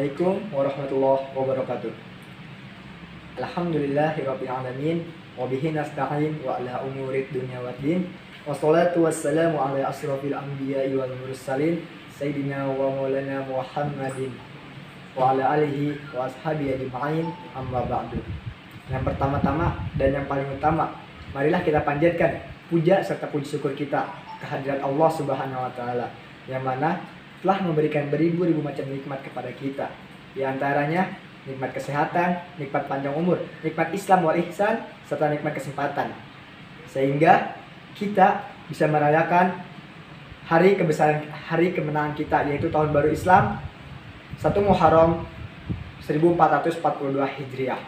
Assalamualaikum warahmatullahi wabarakatuh. Alhamdulillahirabbil alamin wa bihi nasta'in wa ala umurid dunya waddin. Wassalatu wassalamu ala asrofil anbiya'i wal mursalin sayyidina wa maulana Muhammadin wa ala alihi wa ashabihi ajma'in, amma ba'du. Yang pertama-tama dan yang paling utama, marilah kita panjatkan puja serta puji syukur kita kehadirat Allah Subhanahu wa taala yang mana telah memberikan beribu-ribu macam nikmat kepada kita. Di antaranya nikmat kesehatan, nikmat panjang umur, nikmat Islam wal ihsan, serta nikmat kesempatan. Sehingga kita bisa merayakan hari kebesaran, hari kemenangan kita, yaitu tahun baru Islam 1 Muharram 1442 Hijriah.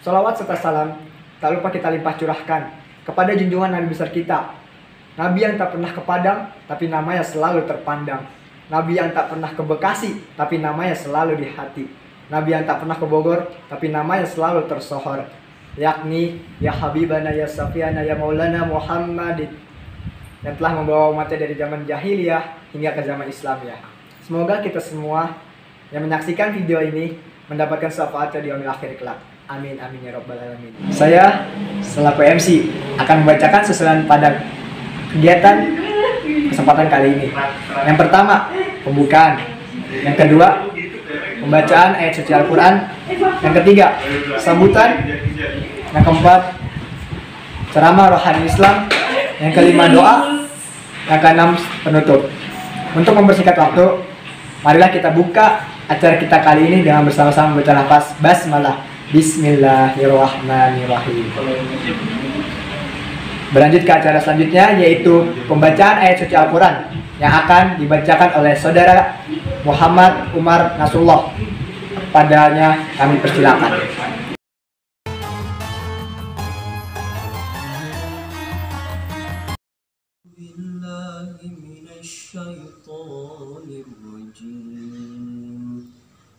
Sholawat serta salam tak lupa kita limpah curahkan kepada junjungan Nabi besar kita, Nabi yang tak pernah ke Padang, tapi namanya selalu terpandang. Nabi yang tak pernah ke Bekasi, tapi namanya selalu di hati. Nabi yang tak pernah ke Bogor, tapi namanya selalu tersohor. Yakni ya Habibana ya Safiyana ya Maulana Muhammadin, yang telah membawa umatnya dari zaman jahiliyah hingga ke zaman Islam ya. Semoga kita semua yang menyaksikan video ini mendapatkan syafaatnya di yaumil akhir kelak. Amin amin ya rabbal alamin. Saya selaku MC akan membacakan susunan pada kegiatan kesempatan kali ini. Yang pertama, pembukaan. Yang kedua, pembacaan ayat suci Al-Quran. Yang ketiga, sambutan. Yang keempat, ceramah rohani Islam. Yang kelima, doa. Yang keenam, penutup. Untuk mempersingkat waktu, marilah kita buka acara kita kali ini dengan bersama-sama membaca lafaz basmalah. Bismillahirrahmanirrahim. Berlanjut ke acara selanjutnya, yaitu pembacaan ayat suci Al-Quran yang akan dibacakan oleh saudara Muhammad Umar Nasrullah. Padanya kami persilakan.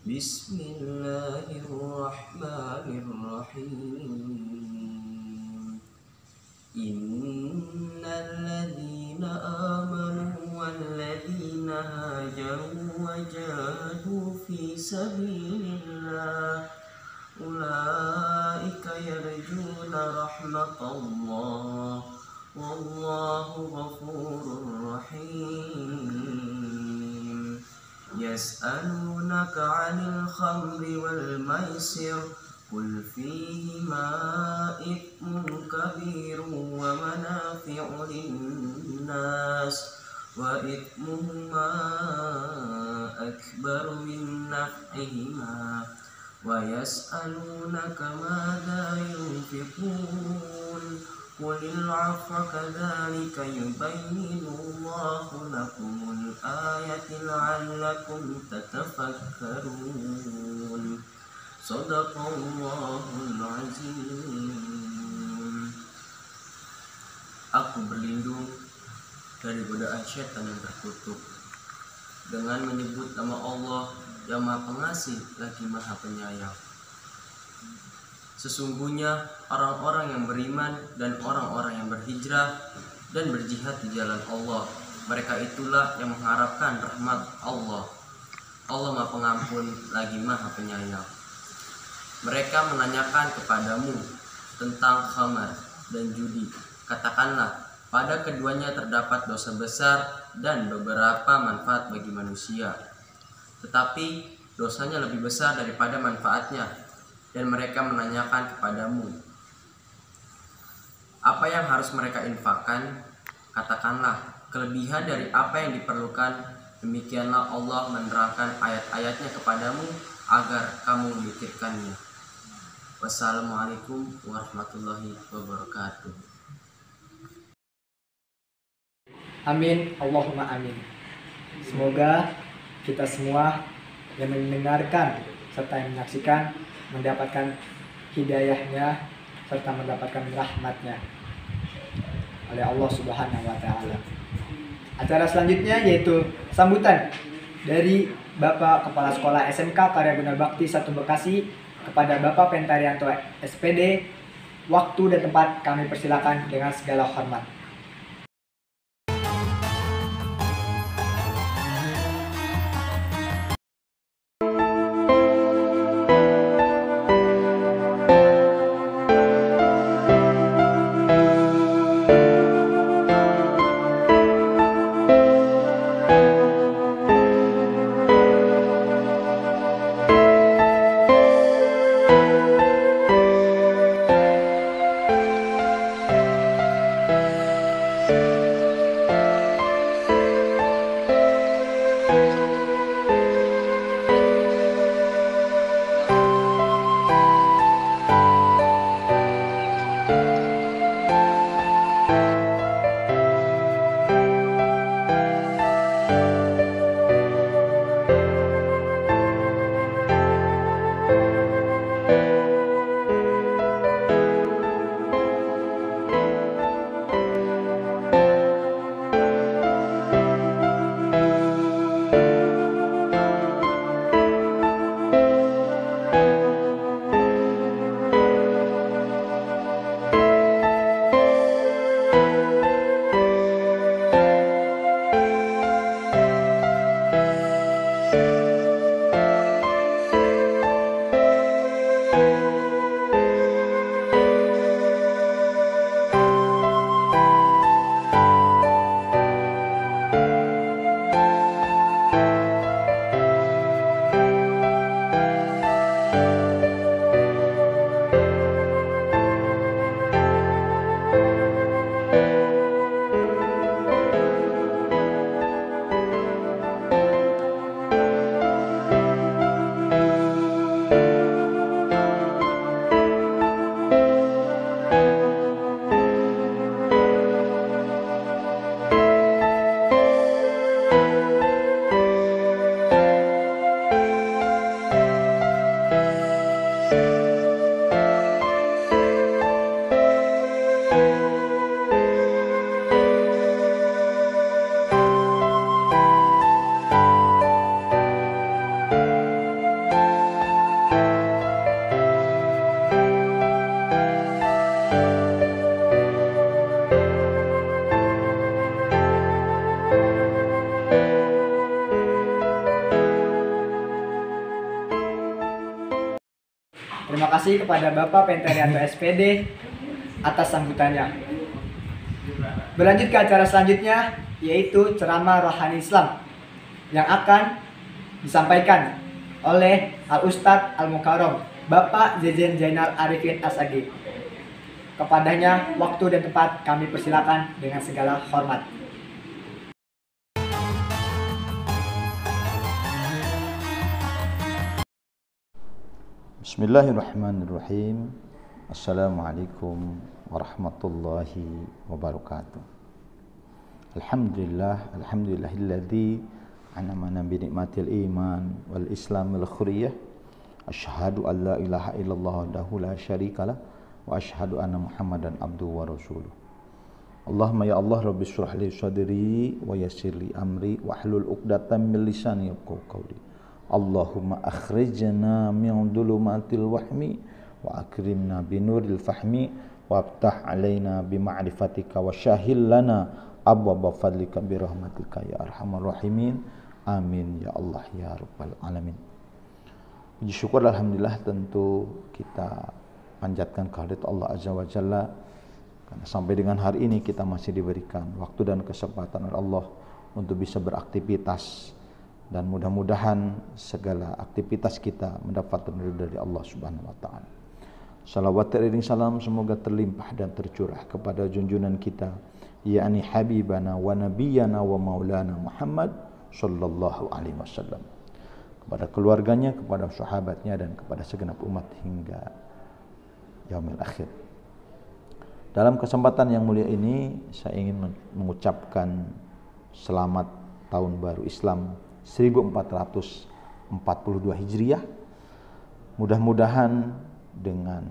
Bismillahirrahmanirrahim. Innalladzina amanu walladzina hajaru wa jahadu fi sabilillah ulaika yarjuna rahmatallah wallahu ghafurur rahim. Yas'alunaka 'anil khamri wal maisir qul fihima ithmun kabirun wa manafi'u linnas wa ithmuhuma akbaru min naf'ihima wa yas'alunaka madza yunfiqun qulil 'afwa kadzalika yubayyinu Allahu lakumul ayati la'allakum tatafakkarun. Shadaqallahul azim. Aku berlindung dari godaan syaitan yang terkutuk dengan menyebut nama Allah yang Maha Pengasih lagi Maha Penyayang. Sesungguhnya orang-orang yang beriman dan orang-orang yang berhijrah dan berjihad di jalan Allah, mereka itulah yang mengharapkan rahmat Allah. Allah Maha Pengampun lagi Maha Penyayang. Mereka menanyakan kepadamu tentang khamar dan judi. Katakanlah, pada keduanya terdapat dosa besar dan beberapa manfaat bagi manusia. Tetapi dosanya lebih besar daripada manfaatnya. Dan mereka menanyakan kepadamu, apa yang harus mereka infakkan? Katakanlah, kelebihan dari apa yang diperlukan. Demikianlah Allah menerangkan ayat-ayatnya kepadamu agar kamu memikirkannya. Wassalamualaikum warahmatullahi wabarakatuh. Amin, Allahumma amin. Semoga kita semua yang mendengarkan serta yang menyaksikan mendapatkan hidayahnya serta mendapatkan rahmatnya oleh Allah Subhanahu wa taala. Acara selanjutnya yaitu sambutan dari Bapak Kepala Sekolah SMK Karya Guna Bakti 1 Bekasi kepada Bapak Pentarianto SPD. Waktu dan tempat kami persilakan dengan segala hormat. kasih kepada Bapak Pentarianto SPD atas sambutannya. Berlanjut ke acara selanjutnya, yaitu ceramah rohani Islam yang akan disampaikan oleh Al-Ustadz Al-Mukarram Bapak Zezen Zainal Arifin As-Agi. Kepadanya waktu dan tempat kami persilakan dengan segala hormat. Bismillahirrahmanirrahim. Assalamualaikum warahmatullahi wabarakatuh. Alhamdulillahilladzi an'amana bi ni'matil iman wal islamil khuriyah. Asyhadu an la ilaha illallah wahdahu la syarikalah wa asyhadu anna Muhammadan abduhu wa rasuluh. Allahumma ya Allah rabbi shrah li sadri wa yassir li amri wa hlul 'uqdatam min lisani yafqahu qawli. Allahumma akhrijna min dhulumatil wahmi wa akrimna binuril fahmi waftah alaina bima'rifatika wa syahil lana abwaaba fadlika birahmatika ya arhamar rahimin. Amin ya Allah ya rabbal alamin. Puji syukur alhamdulillah tentu kita panjatkan kehadirat Allah azza wa jalla karena sampai dengan hari ini kita masih diberikan waktu dan kesempatan oleh Allah untuk bisa beraktivitas, dan mudah-mudahan segala aktivitas kita mendapat ridho dari Allah Subhanahu wa taala. Salawat dan salam semoga terlimpah dan tercurah kepada junjungan kita, yakni habibana wa nabiyyana wa maulana Muhammad sallallahu alaihi wasallam, kepada keluarganya, kepada sahabatnya, dan kepada segenap umat hingga yaumil akhir. Dalam kesempatan yang mulia ini saya ingin mengucapkan selamat tahun baru Islam 1442 Hijriah. Mudah-mudahan dengan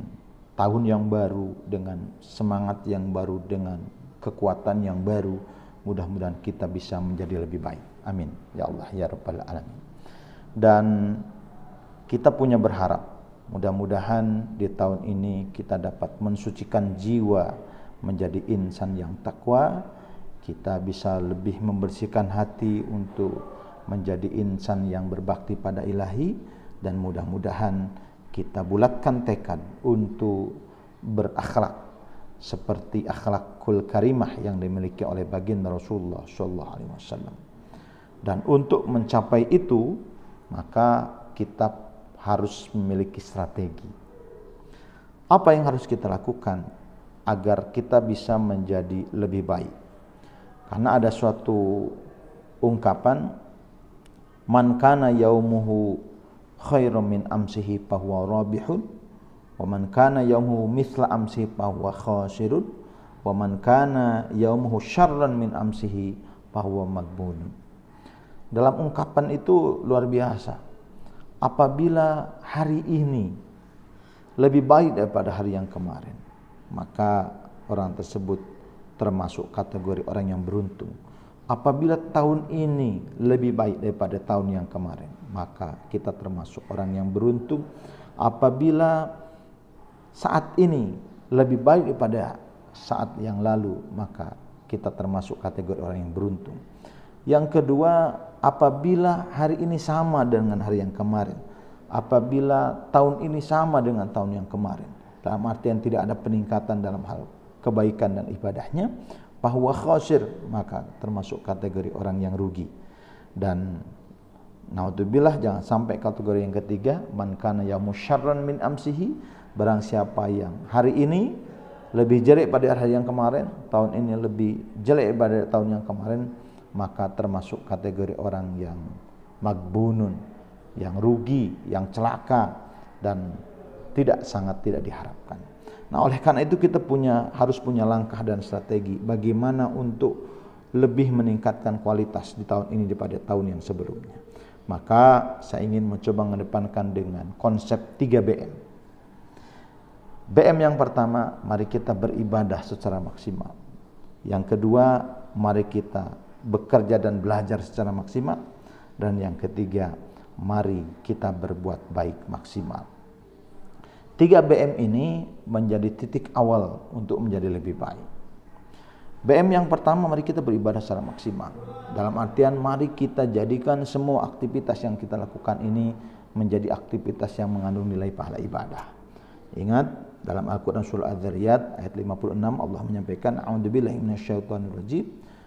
tahun yang baru, dengan semangat yang baru, dengan kekuatan yang baru, mudah-mudahan kita bisa menjadi lebih baik. Amin ya Allah ya rabbal alamin. Dan kita punya berharap, mudah-mudahan di tahun ini kita dapat mensucikan jiwa menjadi insan yang takwa. Kita bisa lebih membersihkan hati untuk menjadi insan yang berbakti pada ilahi, dan mudah-mudahan kita bulatkan tekad untuk berakhlak seperti akhlakul karimah yang dimiliki oleh baginda Rasulullah sallallahu alaihi wasallam. Dan untuk mencapai itu maka kita harus memiliki strategi. Apa yang harus kita lakukan agar kita bisa menjadi lebih baik? Karena ada suatu ungkapan, man kana yaumuhu khairan min amsihi fahuwa rabihun, wa man kana yaumuhu mithla amsihi fahuwa khasirun, wa man kana yaumuhu syarran min amsihi fahuwa maghbunun. Dalam ungkapan itu luar biasa. Apabila hari ini lebih baik daripada hari yang kemarin, maka orang tersebut termasuk kategori orang yang beruntung. Apabila tahun ini lebih baik daripada tahun yang kemarin, maka kita termasuk orang yang beruntung. Apabila saat ini lebih baik daripada saat yang lalu, maka kita termasuk kategori orang yang beruntung. Yang kedua, apabila hari ini sama dengan hari yang kemarin, apabila tahun ini sama dengan tahun yang kemarin, dalam artian tidak ada peningkatan dalam hal kebaikan dan ibadahnya, bahwa khasir, maka termasuk kategori orang yang rugi. Dan naudzubillah, jangan sampai kategori yang ketiga, man kana yaumu syarran min amsihi, barang siapa yang hari ini lebih jelek pada hari yang kemarin, tahun ini lebih jelek pada tahun yang kemarin, maka termasuk kategori orang yang maghbunun, yang rugi, yang celaka, dan sangat tidak diharapkan. Nah, oleh karena itu kita harus punya langkah dan strategi bagaimana untuk lebih meningkatkan kualitas di tahun ini daripada tahun yang sebelumnya. Maka saya ingin mencoba mengedepankan dengan konsep 3BM. BM yang pertama, mari kita beribadah secara maksimal. Yang kedua, mari kita bekerja dan belajar secara maksimal. Dan yang ketiga, mari kita berbuat baik maksimal. 3BM ini menjadi titik awal untuk menjadi lebih baik. BM yang pertama, mari kita beribadah secara maksimal. Dalam artian, mari kita jadikan semua aktivitas yang kita lakukan ini menjadi aktivitas yang mengandung nilai pahala ibadah. Ingat dalam Al-Quran surah Az-Zariyat ayat 56 Allah menyampaikan a'udzubillahi minasyaitonirrajim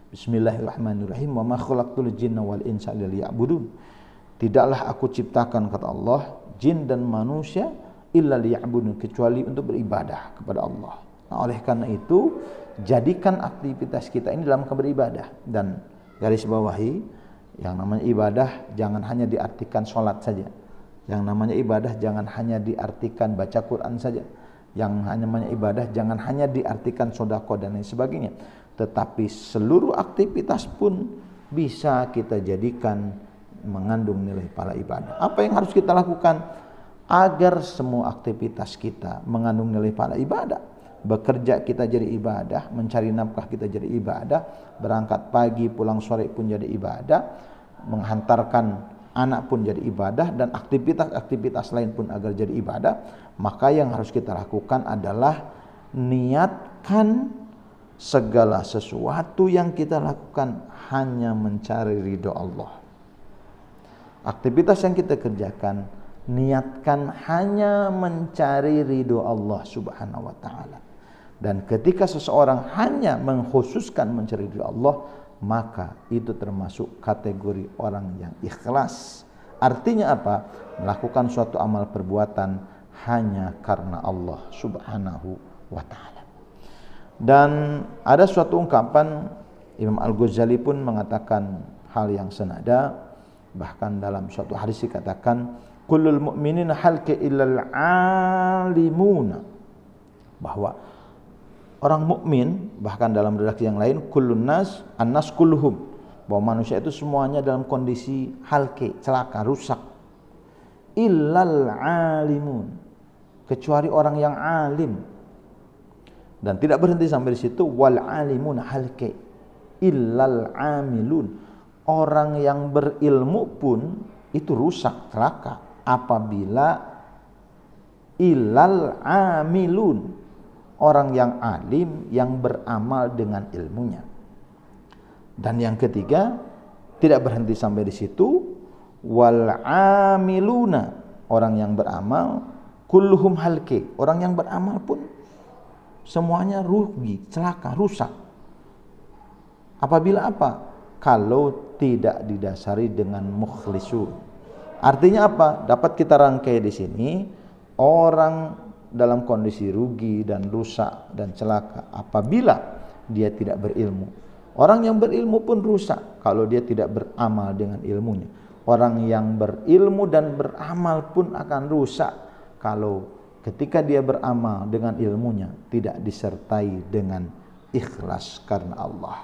bismillahirrahmanirrahim wa ma khalaqtul jinna wal insa illa liya'budun. Tidaklah aku ciptakan kata Allah jin dan manusia illa liya'budun kecuali untuk beribadah kepada Allah. Nah, oleh karena itu jadikan aktivitas kita ini dalam beribadah dan garis bawahi yang namanya ibadah jangan hanya diartikan sholat saja. Yang namanya ibadah jangan hanya diartikan baca Quran saja. Yang namanya ibadah jangan hanya diartikan sedekah dan lain sebagainya. Tetapi seluruh aktivitas pun bisa kita jadikan mengandung nilai pahala ibadah. Apa yang harus kita lakukan agar semua aktivitas kita mengandung nilai pahala ibadah? Bekerja kita jadi ibadah, mencari nafkah kita jadi ibadah, berangkat pagi pulang sore pun jadi ibadah, menghantarkan anak pun jadi ibadah, dan aktivitas-aktivitas lain pun agar jadi ibadah. Maka yang harus kita lakukan adalah niatkan segala sesuatu yang kita lakukan hanya mencari ridho Allah. Aktivitas yang kita kerjakan niatkan hanya mencari ridho Allah subhanahu wa ta'ala. Dan ketika seseorang hanya mengkhususkan mencari ridho Allah, maka itu termasuk kategori orang yang ikhlas. Artinya apa? Melakukan suatu amal perbuatan hanya karena Allah subhanahu wa ta'ala. Dan ada suatu ungkapan Imam Al-Ghazali pun mengatakan hal yang senada. Bahkan dalam suatu hadis dikatakan kullul mu'minina halka illal alimuna, bahwa orang mukmin, bahkan dalam redaksi yang lain kullun nas annas kulluhum, bahwa manusia itu semuanya dalam kondisi halke, celaka, rusak, illal alimun, kecuali orang yang alim. Dan tidak berhenti sampai di situ, wal alimun halke illal amilun, orang yang berilmu pun itu rusak, celaka apabila illal amilun, orang yang alim yang beramal dengan ilmunya. Dan yang ketiga, tidak berhenti sampai di situ, wal amiluna, orang yang beramal, kulluhum halke, orang yang beramal pun semuanya rugi, celaka, rusak. Apabila apa? Kalau tidak didasari dengan mukhlisun. Artinya apa? Dapat kita rangkai di sini, orang dalam kondisi rugi dan rusak dan celaka apabila dia tidak berilmu. Orang yang berilmu pun rusak kalau dia tidak beramal dengan ilmunya. Orang yang berilmu dan beramal pun akan rusak kalau ketika dia beramal dengan ilmunya tidak disertai dengan ikhlas karena Allah.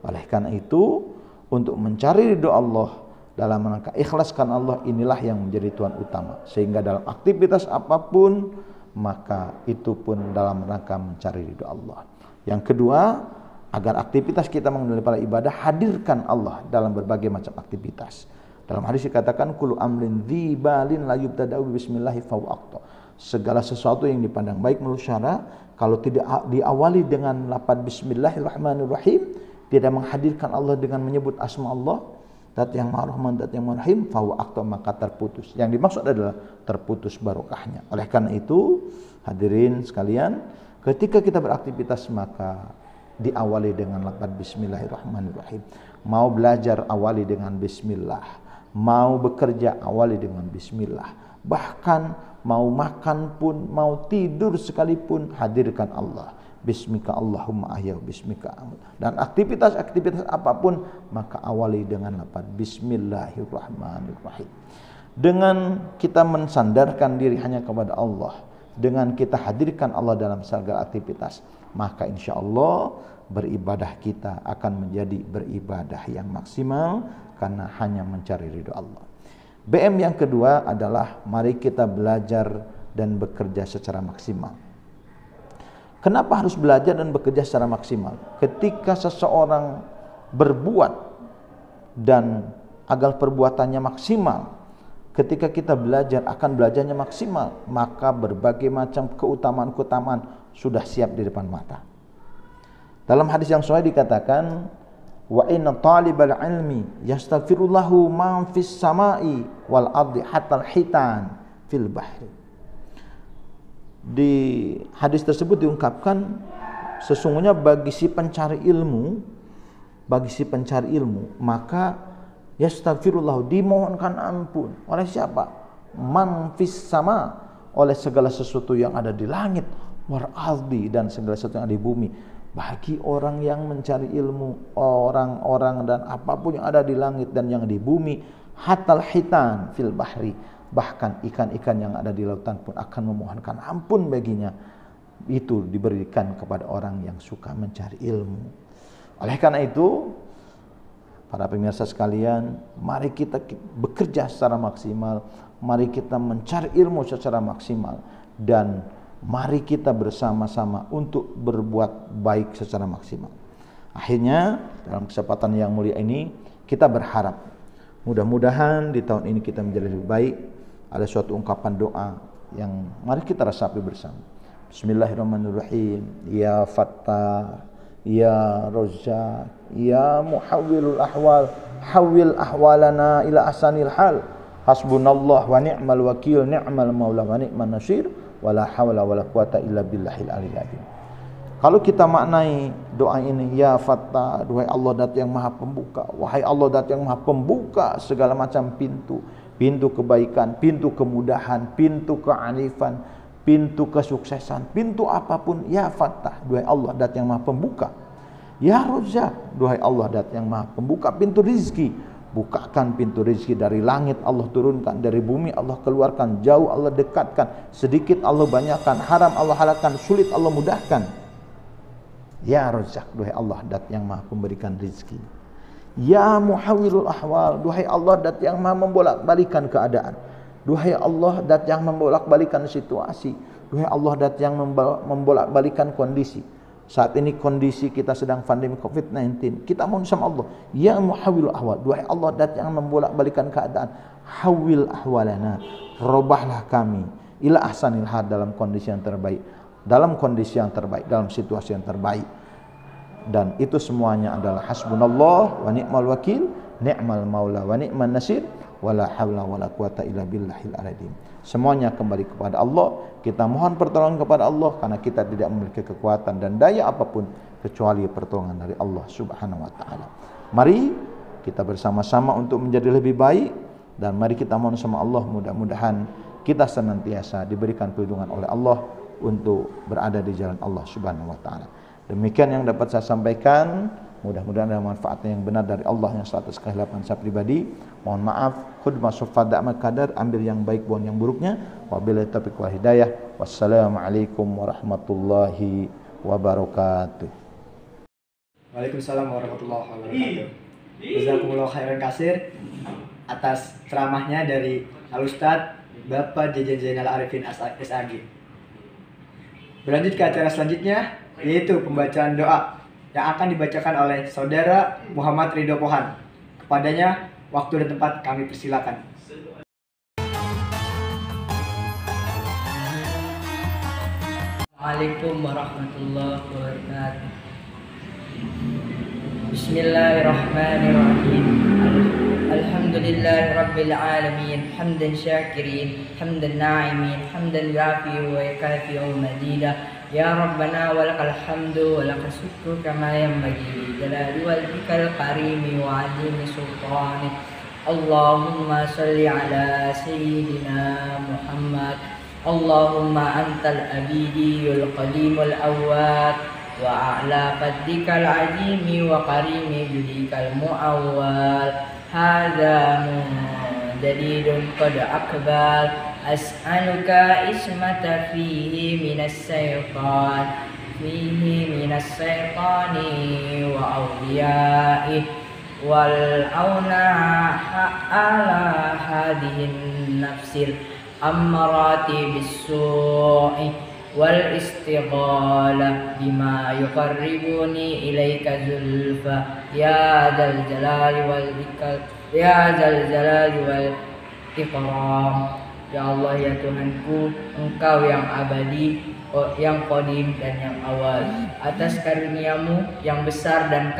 Oleh karena itu, untuk mencari ridho Allah dalam rangka ikhlas karena Allah, inilah yang menjadi tujuan utama. Sehingga dalam aktivitas apapun, maka itu pun dalam rangka mencari ridho Allah. Yang kedua, agar aktivitas kita mengandung pahala ibadah, hadirkan Allah dalam berbagai macam aktivitas. Dalam hadis dikatakan kullu amrin dzibalin la yubtada'u bismillahi fa huwa. Segala sesuatu yang dipandang baik menurut syara, kalau tidak diawali dengan lafaz bismillahirrahmanirrahim, tidak menghadirkan Allah dengan menyebut asma Allah, zat yang Maha Rahman, zat yang Maha Rahim, fa huwa, maka terputus. Yang dimaksud adalah terputus barokahnya. Oleh karena itu, hadirin sekalian, ketika kita beraktivitas maka diawali dengan lafaz bismillahirrahmanirrahim. Mau belajar awali dengan bismillah, mau bekerja awali dengan bismillah, bahkan mau makan pun, mau tidur sekalipun hadirkan Allah. Bismika Allahumma ahya, bismika amut. Dan aktivitas-aktivitas apapun maka awali dengan lafaz bismillahirrahmanirrahim. Dengan kita mensandarkan diri hanya kepada Allah, dengan kita hadirkan Allah dalam segala aktivitas, maka insya Allah beribadah kita akan menjadi beribadah yang maksimal karena hanya mencari ridho Allah. BM yang kedua adalah mari kita belajar dan bekerja secara maksimal. Kenapa harus belajar dan bekerja secara maksimal? Ketika seseorang berbuat dan agar perbuatannya maksimal, ketika kita belajar akan belajarnya maksimal, maka berbagai macam keutamaan-keutamaan sudah siap di depan mata. Dalam hadis yang sahih dikatakan, wa inna talibal ilmi yastaghfirullahu ma fis samai wal ardi hatta al hitan fil bahri. Di hadis tersebut diungkapkan sesungguhnya bagi si pencari ilmu, maka yastaghfirullah, dimohonkan ampun oleh siapa? Man fis sama, oleh segala sesuatu yang ada di langit, war ardi, dan segala sesuatu yang ada di bumi. Bagi orang yang mencari ilmu, orang-orang dan apapun yang ada di langit dan yang di bumi, hatal hitan fil bahri, bahkan ikan-ikan yang ada di lautan pun akan memohonkan ampun baginya. Itu diberikan kepada orang yang suka mencari ilmu. Oleh karena itu, para pemirsa sekalian, mari kita bekerja secara maksimal, mari kita mencari ilmu secara maksimal, dan mari kita bersama-sama untuk berbuat baik secara maksimal. Akhirnya, dalam kesempatan yang mulia ini, kita berharap mudah-mudahan di tahun ini kita menjadi lebih baik. Ada suatu ungkapan doa yang mari kita resapi bersama. Bismillahirrahmanirrahim. Ya Fattah, Ya Razzaq, Ya Muhawwilul Ahwal, hawwil ahwalana ila ahsanil hal. Hasbunallah wa ni'mal wakil, ni'mal maula wa ni'man nasir, wala hawla wala quwata illa billahil aliyil azim. Kalau kita maknai doa ini, Ya Fattah, duhai Allah Dat yang Maha Pembuka, wahai Allah Dat yang Maha Pembuka segala macam pintu, pintu kebaikan, pintu kemudahan, pintu kearifan, pintu kesuksesan, pintu apapun. Ya Fattah, duhai Allah Dat yang Maha Pembuka. Ya Razzaq, duhai Allah Dat yang Maha Pembuka pintu rizki, bukakan pintu rizki dari langit Allah turunkan, dari bumi Allah keluarkan, jauh Allah dekatkan, sedikit Allah banyakkan, haram Allah halalkan, sulit Allah mudahkan. Ya Razzaq, duhai Allah Dat yang Maha Pemberikan rizki. Ya Muhawwilul Ahwal, duhai Allah Dat yang Maha membolak-balikan keadaan. Duhai Allah Dat yang membolak-balikan situasi. Duhai Allah Dat yang membolak-balikan kondisi. Saat ini kondisi kita sedang pandemi COVID-19. Kita mohon sama Allah, Ya Muhawwilul Ahwal, duhai Allah Dat yang membolak-balikan keadaan. Hawwil ahwalana, robahlah kami ila ahsanil hal, dalam kondisi yang terbaik, dalam kondisi yang terbaik, dalam situasi yang terbaik. Dan itu semuanya adalah hasbunallah wa ni'mal wakil, ni'mal maula wa ni'man nasir, wala haula wala quwata illa billahil azim. Semuanya kembali kepada Allah. Kita mohon pertolongan kepada Allah karena kita tidak memiliki kekuatan dan daya apapun kecuali pertolongan dari Allah Subhanahu wa taala. Mari kita bersama-sama untuk menjadi lebih baik, dan mari kita mohon sama Allah, mudah-mudahan kita senantiasa diberikan perlindungan oleh Allah untuk berada di jalan Allah Subhanahu wa taala. Demikian yang dapat saya sampaikan. Mudah-mudahan ada manfaatnya yang benar dari Allah, yang 100 kehilapan saya pribadi. Mohon maaf, khudmah sufada amal kadar, ambil yang baik, buang yang buruknya. Wabillahi taufiq wal hidayah. Wassalamualaikum warahmatullahi wabarakatuh. Waalaikumsalam warahmatullahi wabarakatuh. Jazakumullah khairan kasir atas ceramahnya dari Al-Ustadz Bapak Jejen Zainal Arifin SAG. Berlanjut ke acara selanjutnya, yaitu pembacaan doa yang akan dibacakan oleh Saudara Muhammad Ridho Pohan. Kepadanya waktu dan tempat kami persilakan. Assalamualaikum warahmatullahi wabarakatuh. Bismillahirrahmanirrahim. Alhamdulillahi rabbil alamin, hamdan syakirin, hamdan na'imin, hamdan yafi wa yakafi wa madida. Ya Rabbana walakal hamdu walakal syukru kama yanbaghi jalali wajhikal karimi wa azimi sultanik. Allahumma salli ala sayyidina Muhammad. Allahumma antal abidiyul qadimul awwad wa a'la faddikal azimi wa karimi judikal mu'awwal. Hadha jadidun qad akbal. As'aluka ismata fihi minas syaitan, wa awliyaih, wal auna ala hadihin nafsil ammarati bis-su'i, wal istighalah bima yuqarribuni ilaika zulfa, ya dzal jalali wal ikram. Ya Allah, ya Tuhanku, Engkau yang abadi, yang qadim dan yang awal. Atas karunia-Mu yang besar dan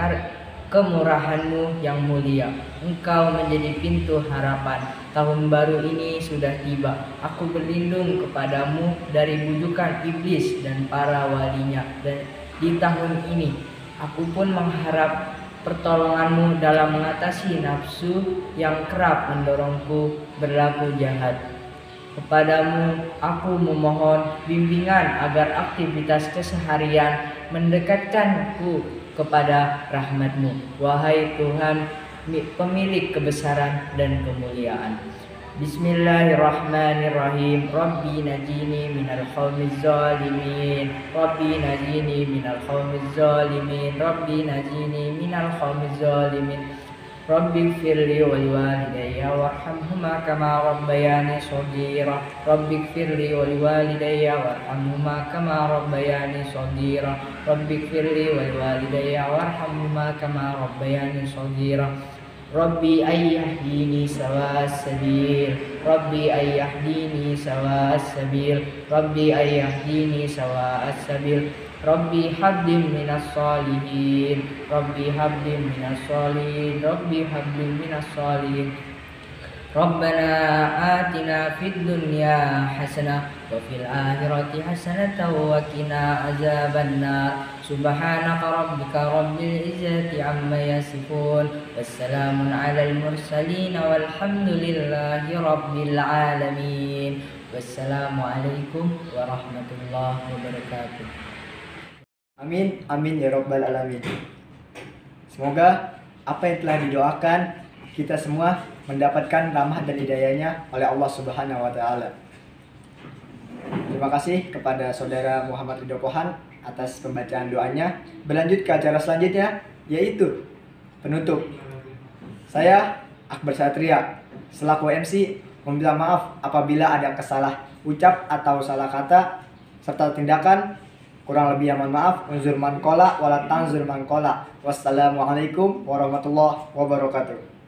kemurahan-Mu yang mulia, Engkau menjadi pintu harapan tahun baru ini sudah tiba. Aku berlindung kepadamu dari bujukan iblis dan para walinya. Dan di tahun ini, aku pun mengharap pertolonganmu dalam mengatasi nafsu yang kerap mendorongku berlaku jahat. Kepadamu aku memohon bimbingan agar aktivitas keseharian mendekatkanku kepada rahmat-Mu. Wahai Tuhan, pemilik kebesaran dan kemuliaan. Bismillahirrahmanirrahim. Rabbi najini minal qaumiz zalimin. Rabbi najini minal qaumiz zalimin. Rabbi najini minal qaumiz zalimin. Rabbi ighfirli wa liwalidayya warhamhuma kama rabbayani shaghira. Rabbi ighfirli wa liwalidayya warhamhuma kama rabbayani shaghira. Rabbi ighfirli wa liwalidayya warhamhuma kama rabbayani shaghira. Rabbi ayyahdini sawa'as sabil. Rabbi ayyahdini sawa'as sabil. Rabbi ayyahdini sawa'as sabil. Rabbi hablim minas salihin. Rabbi hablim minas salihin. Rabbi hablim minas salihin. Rabbana atina fid dunya hasanah wa fil akhirati hasanatan wa qina azabannar. Subhanaka rabbika rabbil izzati amma yasifun. Wassalamun alal mursalin walhamdulillahi rabbil alamin. Wassalamualaikum warahmatullahi wabarakatuh. Amin, amin ya Rabbal Alamin. Semoga apa yang telah didoakan kita semua mendapatkan rahmat dan hidayahnya oleh Allah Subhanahu wa Ta'ala. Terima kasih kepada saudara Muhammad Ridho Pohan atas pembacaan doanya. Berlanjut ke acara selanjutnya, yaitu penutup. Saya Akbar Satria selaku MC meminta maaf apabila ada kesalah ucap atau salah kata serta tindakan. Kurang lebih mohon maaf. Unzur man qala wala tanzur man qala. Wassalamualaikum warahmatullahi wabarakatuh.